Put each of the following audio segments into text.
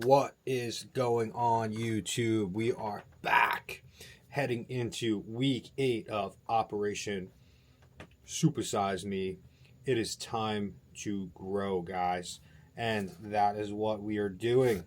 What is going on, YouTube? We are back heading into week 8 of Operation Supersize Me. It is time to grow, guys, and that is what we are doing.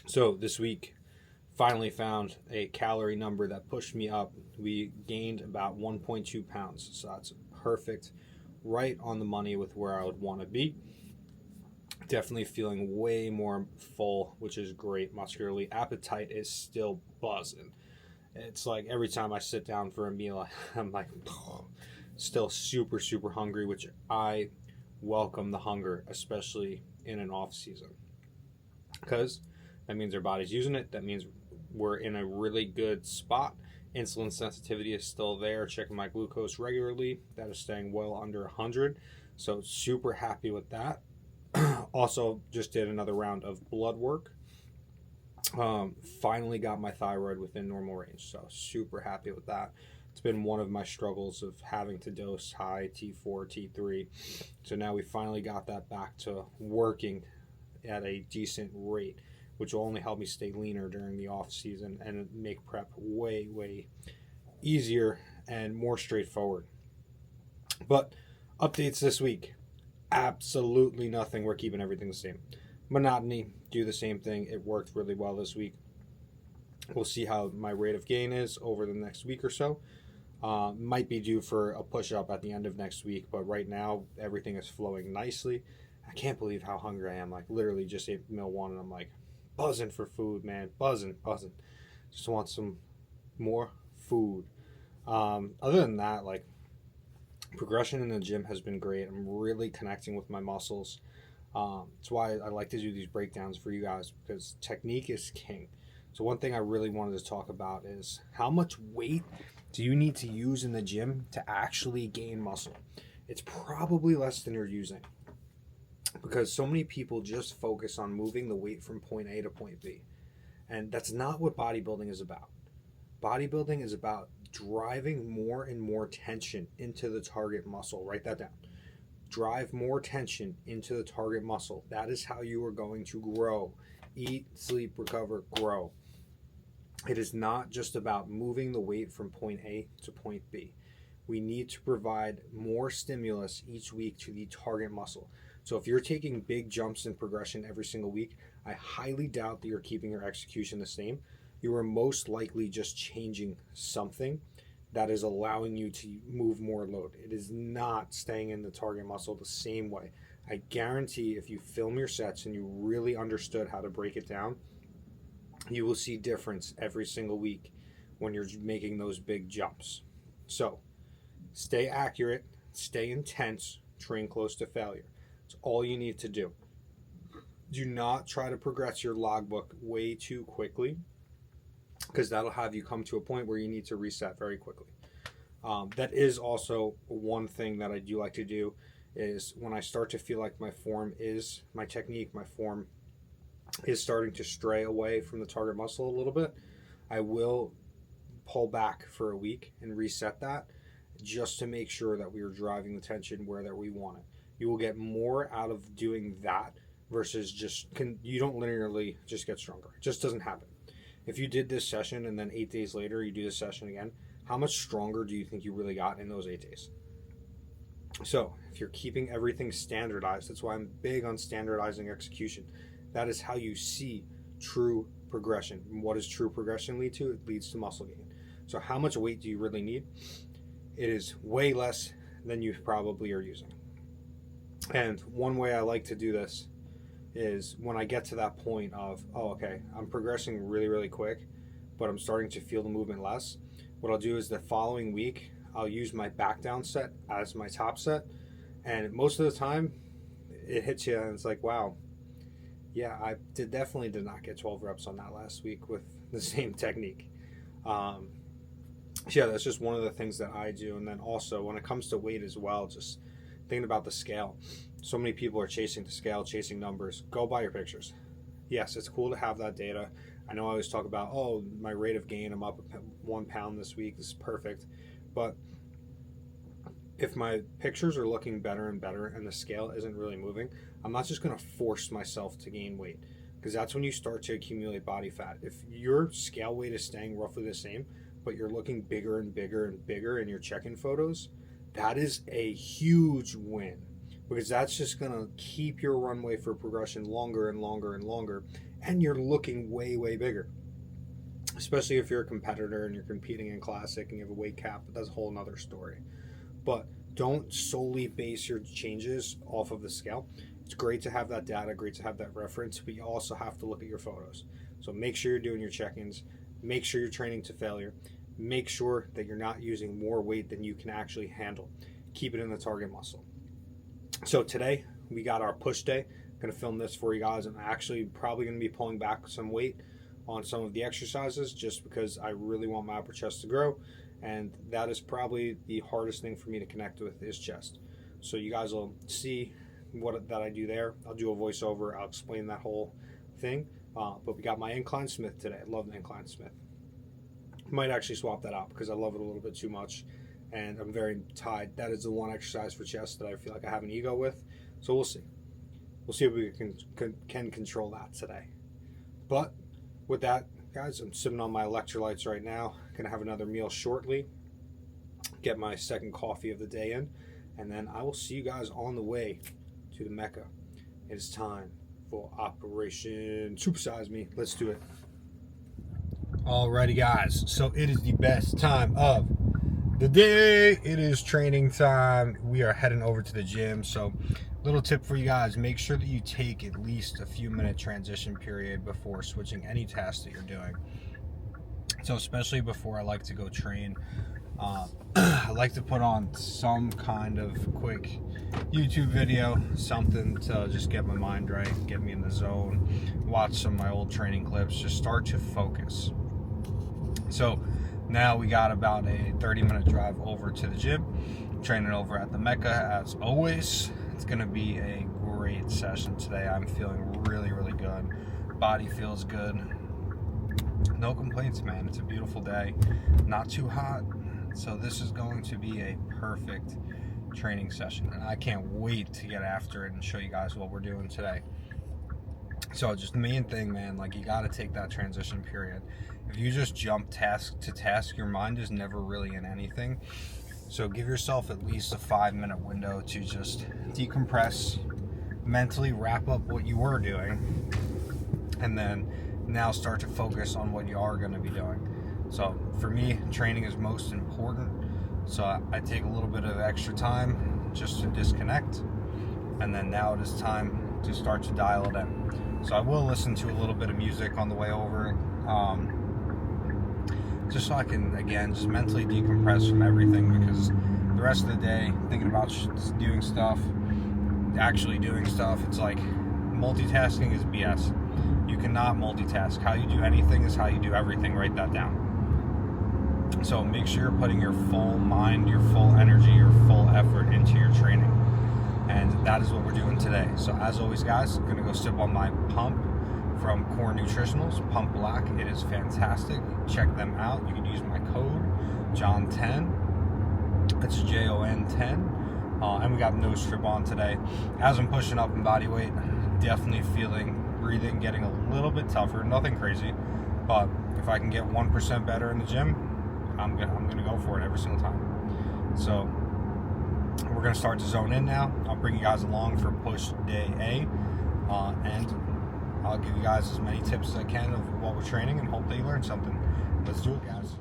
So, this week, finally found a calorie number that pushed me up. We gained about 1.2 pounds, so that's perfect, right on the money with where I would want to be. Definitely feeling way more full, which is great muscularly. Appetite is still buzzing. It's like every time I sit down for a meal, I'm like, still super, super hungry, which I welcome the hunger, especially in an off season. Because that means our body's using it. That means we're in a really good spot. Insulin sensitivity is still there. Checking my glucose regularly. That is staying well under 100. So super happy with that. Also, just did another round of blood work. Finally got my thyroid within normal range, so super happy with that. It's been one of my struggles of having to dose high T4, T3. So now we finally got that back to working at a decent rate, which will only help me stay leaner during the off season and make prep way, way easier and more straightforward. But updates this week. Absolutely nothing. We're keeping everything the same. Monotony, do the same thing. It worked really well this week. We'll see how my rate of gain is over the next week or so. Might be due for a push up at the end of next week, but right now everything is flowing nicely. I can't believe how hungry I am. Like literally just ate meal one and I'm like buzzing for food, man. Buzzing. Just want some more food. Other than that, like progression in the gym has been great. I'm really connecting with my muscles. That's why I like to do these breakdowns for you guys, because technique is king. So one thing I really wanted to talk about is how much weight do you need to use in the gym to actually gain muscle? It's probably less than you're using, because so many people just focus on moving the weight from point A to point B. And that's not what bodybuilding is about. Bodybuilding is about driving more and more tension into the target muscle. Write that down. Drive more tension into the target muscle. That is how you are going to grow. Eat, sleep, recover, grow. It is not just about moving the weight from point A to point B. We need to provide more stimulus each week to the target muscle. So if you're taking big jumps in progression every single week, I highly doubt that you're keeping your execution the same. You are most likely just changing something that is allowing you to move more load. It is not staying in the target muscle the same way. I guarantee if you film your sets and you really understood how to break it down, you will see difference every single week when you're making those big jumps. So stay accurate, stay intense, train close to failure. It's all you need to do. Do not try to progress your logbook way too quickly, because that'll have you come to a point where you need to reset very quickly. That is also one thing that I do like to do, is when I start to feel like my technique, my form is starting to stray away from the target muscle a little bit, I will pull back for a week and reset that, just to make sure that we are driving the tension where that we want it. You will get more out of doing that versus you don't linearly just get stronger. It just doesn't happen. If you did this session and then 8 days later you do this session again, how much stronger do you think you really got in those 8 days? So if you're keeping everything standardized, that's why I'm big on standardizing execution. That is how you see true progression. And what does true progression lead to? It leads to muscle gain. So how much weight do you really need? It is way less than you probably are using. And one way I like to do this is when I get to that point of, I'm progressing really, really quick, but I'm starting to feel the movement less. What I'll do is the following week, I'll use my back down set as my top set. And most of the time, it hits you and it's like, wow, yeah, I definitely did not get 12 reps on that last week with the same technique. Yeah, that's just one of the things that I do. And then also when it comes to weight as well, just thinking about the scale. So many people are chasing the scale, chasing numbers. Go buy your pictures. Yes, it's cool to have that data. I know I always talk about, my rate of gain, I'm up 1 pound this week. This is perfect. But if my pictures are looking better and better and the scale isn't really moving, I'm not just going to force myself to gain weight. because that's when you start to accumulate body fat. If your scale weight is staying roughly the same, but you're looking bigger and bigger and bigger in your check-in photos, that is a huge win, because that's just going to keep your runway for progression longer and longer and longer, and you're looking way, way bigger. Especially if you're a competitor and you're competing in classic and you have a weight cap, but that's a whole nother story. But don't solely base your changes off of the scale. It's great to have that data, great to have that reference, but you also have to look at your photos. So make sure you're doing your check-ins, make sure you're training to failure, make sure that you're not using more weight than you can actually handle. Keep it in the target muscle. So today we got our push day. I'm going to film this for you guys. I'm actually probably going to be pulling back some weight on some of the exercises just because I really want my upper chest to grow, and that is probably the hardest thing for me to connect with is chest. So you guys will see that I do there. I'll do a voiceover, I'll explain that whole thing, but we got my incline Smith today. I love the incline Smith. Might actually swap that out because I love it a little bit too much and I'm very tied. That is the one exercise for chest that I feel like I have an ego with, so we'll see if we can control that today. But with that, guys, I'm sipping on my electrolytes right now. Gonna have another meal shortly, get my second coffee of the day in, and then I will see you guys on the way to the Mecca. It is time for Operation Supersize Me. Let's do it. Alrighty, guys, so it is the best time of the day. It is training time. We are heading over to the gym. So little tip for you guys, make sure that you take at least a few minute transition period before switching any task that you're doing. So especially before I like to go train, I like to put on some kind of quick YouTube video, something to just get my mind right, get me in the zone, watch some of my old training clips, just start to focus. So now we got about a 30-minute drive over to the gym, training over at the Mecca as always. It's going to be a great session today. I'm feeling really, really good. Body feels good. No complaints, man. It's a beautiful day. Not too hot. So this is going to be a perfect training session. And I can't wait to get after it and show you guys what we're doing today. So just the main thing, man, like you got to take that transition period. If you just jump task to task, your mind is never really in anything. So give yourself at least a 5-minute window to just decompress, mentally wrap up what you were doing, and then now start to focus on what you are going to be doing. So for me, training is most important. So I take a little bit of extra time just to disconnect, and then now it is time to start to dial it in. So I will listen to a little bit of music on the way over, just so I can, again, just mentally decompress from everything, because the rest of the day, thinking about doing stuff, actually doing stuff, it's like multitasking is BS. You cannot multitask. How you do anything is how you do everything. Write that down. So make sure you're putting your full mind, your full energy, your full effort into your training. And that is what we're doing today. So as always, guys, I'm going to go sip on my pump from Core Nutritionals, Pump Black. It is fantastic. Check them out. You can use my code JOHN10. That's JON10. And we got no strip on today. As I'm pushing up in body weight, definitely feeling breathing getting a little bit tougher. Nothing crazy, but if I can get 1% better in the gym, I'm gonna go for it every single time. So we're gonna start to zone in now. I'll bring you guys along for push day A, and I'll give you guys as many tips as I can of what we're training, and hope that you learn something. Let's do it, guys.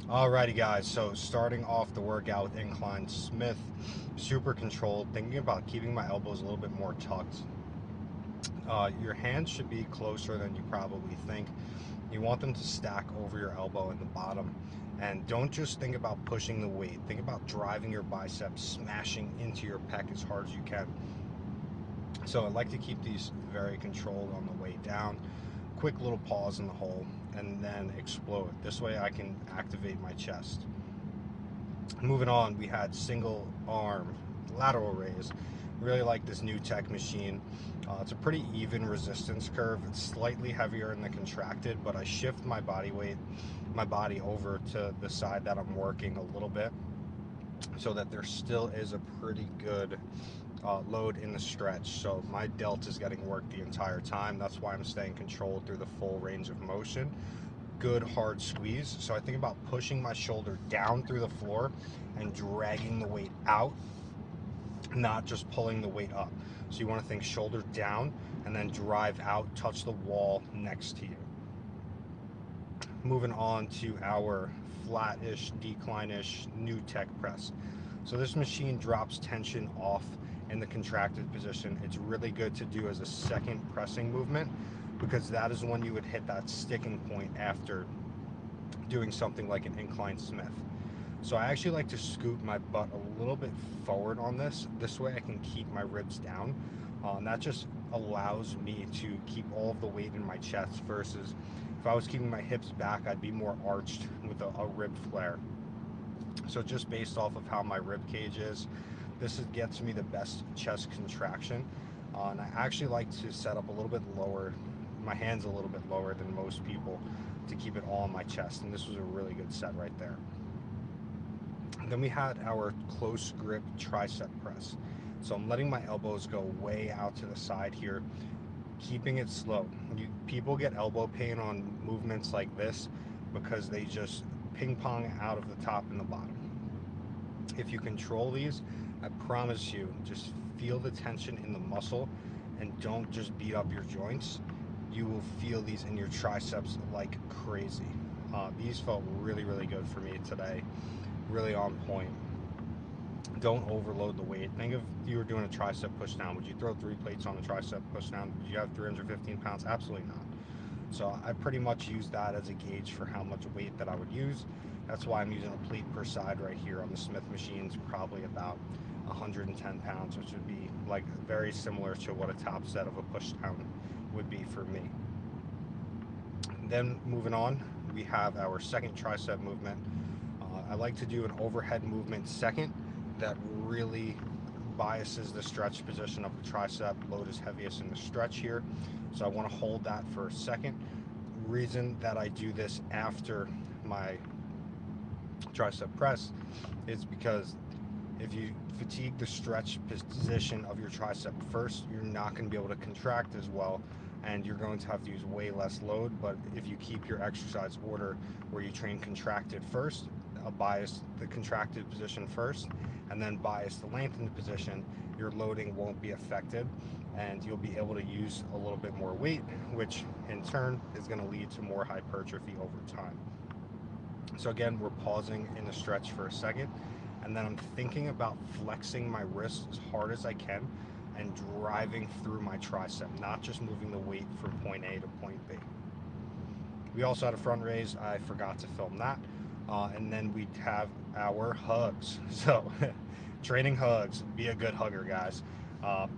Alrighty, guys, so starting off the workout with incline Smith, super controlled, thinking about keeping my elbows a little bit more tucked. Your hands should be closer than you probably think. You want them to stack over your elbow in the bottom, and don't just think about pushing the weight. Think about driving your biceps, smashing into your pec as hard as you can. So I like to keep these very controlled on the way down. Quick little pause in the hole, and then explode. This way I can activate my chest. Moving on, we had single arm lateral raise. Really like this new tech machine. It's a pretty even resistance curve. It's slightly heavier in the contracted, but I shift my body weight, my body over to the side that I'm working a little bit, so that there still is a pretty good load in the stretch. So my delt is getting worked the entire time. That's why I'm staying controlled through the full range of motion. Good hard squeeze. So I think about pushing my shoulder down through the floor and dragging the weight out, not just pulling the weight up. So you want to think shoulder down and then drive out, touch the wall next to you. Moving on to our flat-ish, decline-ish new tech press. So this machine drops tension off in the contracted position. It's really good to do as a second pressing movement, because that is when you would hit that sticking point after doing something like an incline Smith. So I actually like to scoot my butt a little bit forward on this. This way I can keep my ribs down. And that just allows me to keep all of the weight in my chest, versus if I was keeping my hips back, I'd be more arched with a rib flare. So just based off of how my rib cage is, this gets me the best chest contraction. And I actually like to set up a little bit lower, my hands a little bit lower than most people, to keep it all on my chest. And this was a really good set right there. Then we had our close grip tricep press. So I'm letting my elbows go way out to the side here, keeping it slow. People get elbow pain on movements like this because they just ping pong out of the top and the bottom. If you control these, I promise you, just feel the tension in the muscle and don't just beat up your joints. You will feel these in your triceps like crazy. These felt really, really good for me today. Really on point. Don't overload the weight. Think of if you were doing a tricep push down. Would you throw 3 plates on a tricep push down? Would you have 315 pounds? Absolutely not. So I pretty much use that as a gauge for how much weight that I would use. That's why I'm using a plate per side right here on the Smith machines, probably about 110 pounds, which would be like very similar to what a top set of a push down would be for me. Then moving on, we have our second tricep movement. I like to do an overhead movement second that really biases the stretch position of the tricep. Load is heaviest in the stretch here, so I want to hold that for a second. Reason that I do this after my tricep press is because if you fatigue the stretch position of your tricep first, you're not going to be able to contract as well, and you're going to have to use way less load. But if you keep your exercise order where you train contracted first, bias the contracted position first, and then bias the lengthened position, your loading won't be affected, and you'll be able to use a little bit more weight, which in turn is going to lead to more hypertrophy over time. So again, we're pausing in the stretch for a second, and then I'm thinking about flexing my wrist as hard as I can and driving through my tricep, not just moving the weight from point A to point B. We also had a front raise. I forgot to film that. And then we have our hugs. So training hugs, be a good hugger, guys.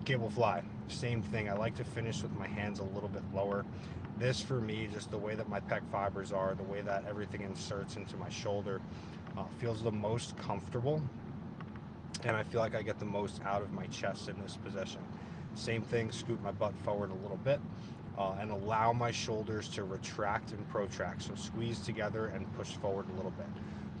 Cable fly, same thing. I like to finish with my hands a little bit lower. This for me, just the way that my pec fibers are, the way that everything inserts into my shoulder, feels the most comfortable, and I feel like I get the most out of my chest in this position. Same thing, scoot my butt forward a little bit, and allow my shoulders to retract and protract. So squeeze together and push forward a little bit.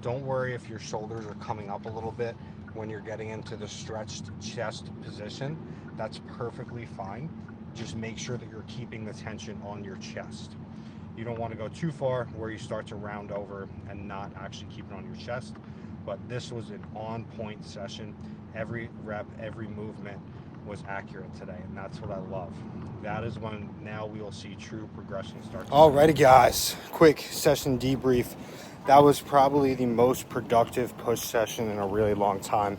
Don't worry if your shoulders are coming up a little bit when you're getting into the stretched chest position. That's perfectly fine. Just make sure that you're keeping the tension on your chest. You don't want to go too far where you start to round over and not actually keep it on your chest. But this was an on-point session. Every rep, every movement was accurate today, and that's what I love. That is when now we will see true progression start. Alrighty, guys, quick session debrief. That was probably the most productive push session in a really long time.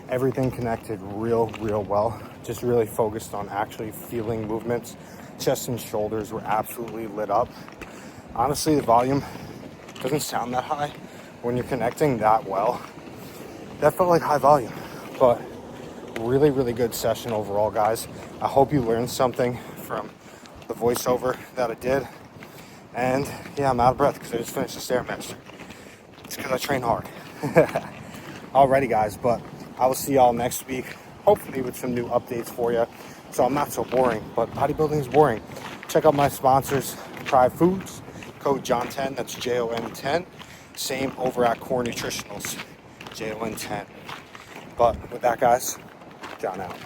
Everything connected real well. Just really focused on actually feeling movements. Chest and shoulders were absolutely lit up. Honestly, the volume doesn't sound that high when you're connecting that well. That felt like high volume, but really good session overall, guys. I hope you learned something from the voiceover that I did. And yeah, I'm out of breath because I just finished the Stairmaster. It's because I train hard. Alrighty, guys, but I will see y'all next week, hopefully with some new updates for you. So I'm not so boring, but bodybuilding is boring. Check out my sponsors, Pride Foods, code JOHN10, that's JON10. Same over at Core Nutritionals, JON10. But with that, guys, John out.